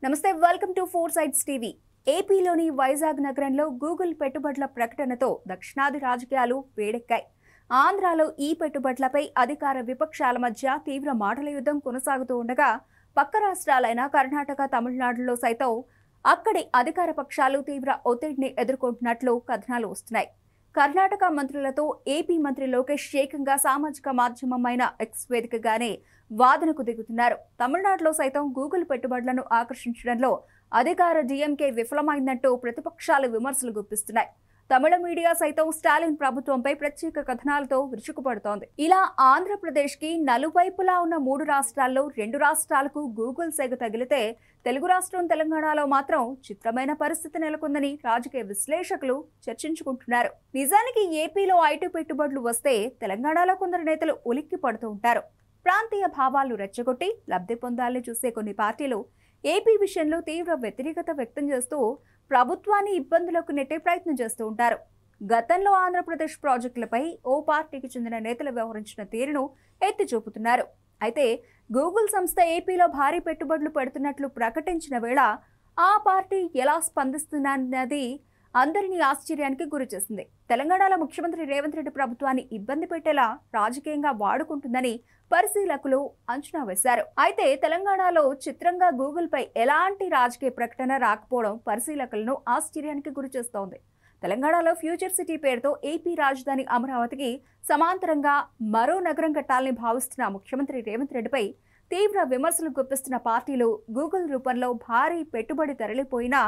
నమస్తే, welcome to four sides TV. ఏపీలోని వైజాగ్ నగరంలో గూగుల్ పెట్టుబడుల ప్రకటనతో దక్షిణాది రాజకీయాలు వేడెక్కాయి. ఆంధ్రాలో ఈ పెట్టుబడులపై అధికార విపక్షాల మధ్య తీవ్ర మాటల యుద్ధం కొనసాగుతూ ఉండగా, పక్క రాష్ట్రాలైన కర్ణాటక, తమిళనాడులో సైతం అక్కడి అధికార పక్షాలు తీవ్ర ఒత్తిడిని ఎదుర్కొంటున్నట్లు కథనాలు వస్తున్నాయి. కర్ణాటక మంత్రులతో ఏపీ మంత్రి లోకేష్ ఏకంగా సామాజిక మాధ్యమమైన ఎక్స్ వేదికగానే వాదనకు దిగుతున్నారు. తమిళనాడులో సైతం గూగుల్ పెట్టుబడులను ఆకర్షించడంలో అధికార డీఎంకే విఫలమైందంటూ ప్రతిపక్షాలు విమర్శలు గుప్పిస్తున్నాయి. తమిళ మీడియా సైతం స్టాలిన్ ప్రభుత్వంపై ప్రత్యేక కథనాలతో విరుచుకుపడుతోంది. ఇలా ఆంధ్రప్రదేశ్ కి నలువైపులా ఉన్న 3 రాష్ట్రాల్లో 2 రాష్ట్రాలకు గూగుల్ సెగ తగిలితే, తెలుగు రాష్ట్రం తెలంగాణలో మాత్రం చిత్రమైన పరిస్థితి నెలకొందని రాజకీయ విశ్లేషకులు చర్చించుకుంటున్నారు. నిజానికి ఏపీలో ఐటీ పెట్టుబడులు వస్తే తెలంగాణలో కొందరు నేతలు ఉలిక్కి పడుతూ ఉంటారు. ప్రాంతీయ భావాలు రెచ్చగొట్టి లబ్ధి పొందాలని చూసే కొన్ని పార్టీలు ఏపీ విషయంలో తీవ్ర వ్యతిరేకత వ్యక్తం చేస్తూ ప్రభుత్వాన్ని ఇబ్బందులకు నెట్టే ప్రయత్నం చేస్తూ ఉంటారు. గతంలో ఆంధ్రప్రదేశ్ ప్రాజెక్టులపై ఓ పార్టీకి చెందిన నేతలు వ్యవహరించిన తీరును ఎత్తి చూపుతున్నారు. అయితే గూగుల్ సంస్థ ఏపీలో భారీ పెట్టుబడులు పెడుతున్నట్లు ప్రకటించిన వేళ ఆ పార్టీ ఎలా స్పందిస్తుందన్నది అందరినీ ఆశ్చర్యానికి గురిచేసింది. తెలంగాణలో ముఖ్యమంత్రి రేవంత్ రెడ్డి ప్రభుత్వాన్ని ఇబ్బంది పెట్టేలా రాజకీయంగా వాడుకుంటుందని పరిశీలకులు అంచనా వేశారు. అయితే తెలంగాణలో చిత్రంగా గూగుల్ పై ఎలాంటి రాజకీయ ప్రకటన రాకపోవడం పరిశీలకులను ఆశ్చర్యానికి గురిచేస్తోంది. తెలంగాణలో ఫ్యూచర్ సిటీ పేరుతో ఏపీ రాజధాని అమరావతికి సమాంతరంగా మరో నగరం కట్టాలని భావిస్తున్న ముఖ్యమంత్రి రేవంత్ రెడ్డిపై తీవ్ర విమర్శలు గుప్పిస్తున్న పార్టీలు గూగుల్ రూపంలో భారీ పెట్టుబడి తరలిపోయినా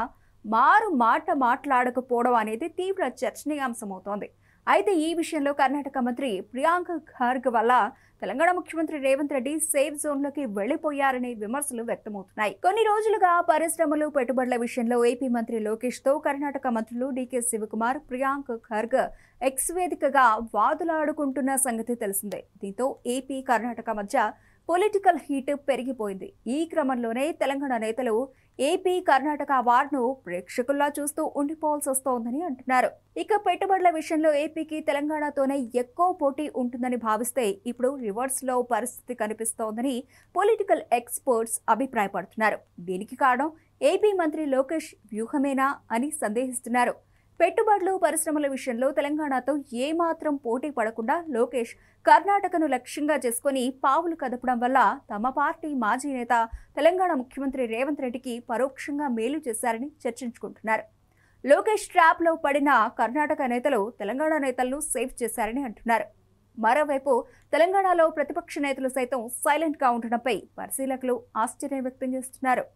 మారు మాట మాట్లాడకపోవడం అనేది తీవ్ర చర్చనీయాంశమవుతోంది. అయితే ఈ విషయంలో కర్ణాటక మంత్రి ప్రియాంక ఖర్గే వల్ల తెలంగాణ ముఖ్యమంత్రి రేవంత్ రెడ్డి సేఫ్ జోన్లోకి వెళ్లిపోయారనే విమర్శలు వ్యక్తమవుతున్నాయి. కొన్ని రోజులుగా పరిశ్రమలు, పెట్టుబడుల విషయంలో ఏపీ మంత్రి లోకేష్ తో కర్ణాటక మంత్రులు డీకే శివకుమార్, ప్రియాంక ఖర్గే ఎక్స్ వేదికగా వాదులాడుకుంటున్న సంగతి తెలిసిందే. దీంతో ఏపీ, కర్ణాటక మధ్య పొలిటికల్ హీట్ పెరిగిపోయింది. ఈ క్రమంలోనే తెలంగాణ నేతలు ఏపీ, కర్ణాటక వార్ను ప్రేక్షకుల్లా చూస్తూ ఉండిపోవాల్సి వస్తోందని అంటున్నారు. ఇక పెట్టుబడుల విషయంలో ఏపీకి తెలంగాణతోనే ఎక్కువ పోటీ ఉంటుందని భావిస్తే ఇప్పుడు రివర్స్ లో పరిస్థితి కనిపిస్తోందని పొలిటికల్ ఎక్స్పర్ట్స్ అభిప్రాయపడుతున్నారు. దీనికి కారణం ఏపీ మంత్రి లోకేష్ వ్యూహమేనా అని సందేహిస్తున్నారు. పెట్టుబడులు, పరిశ్రమల విషయంలో తెలంగాణతో ఏమాత్రం పోటీ పడకుండా లోకేష్ కర్ణాటకను లక్ష్యంగా చేసుకుని పావులు కదపడం వల్ల తమ పార్టీ మాజీ నేత తెలంగాణ ముఖ్యమంత్రి రేవంత్ రెడ్డికి పరోక్షంగా మేలు చేశారని చర్చించుకుంటున్నారు. లోకేష్ ట్రాప్ లో పడిన కర్ణాటక నేతలు తెలంగాణ నేతలను సేవ్ చేశారని అంటున్నారు. మరోవైపు తెలంగాణలో ప్రతిపక్ష నేతలు సైతం సైలెంట్ గా ఉండడంపై పరిశీలకులు ఆశ్చర్యం వ్యక్తం చేస్తున్నారు.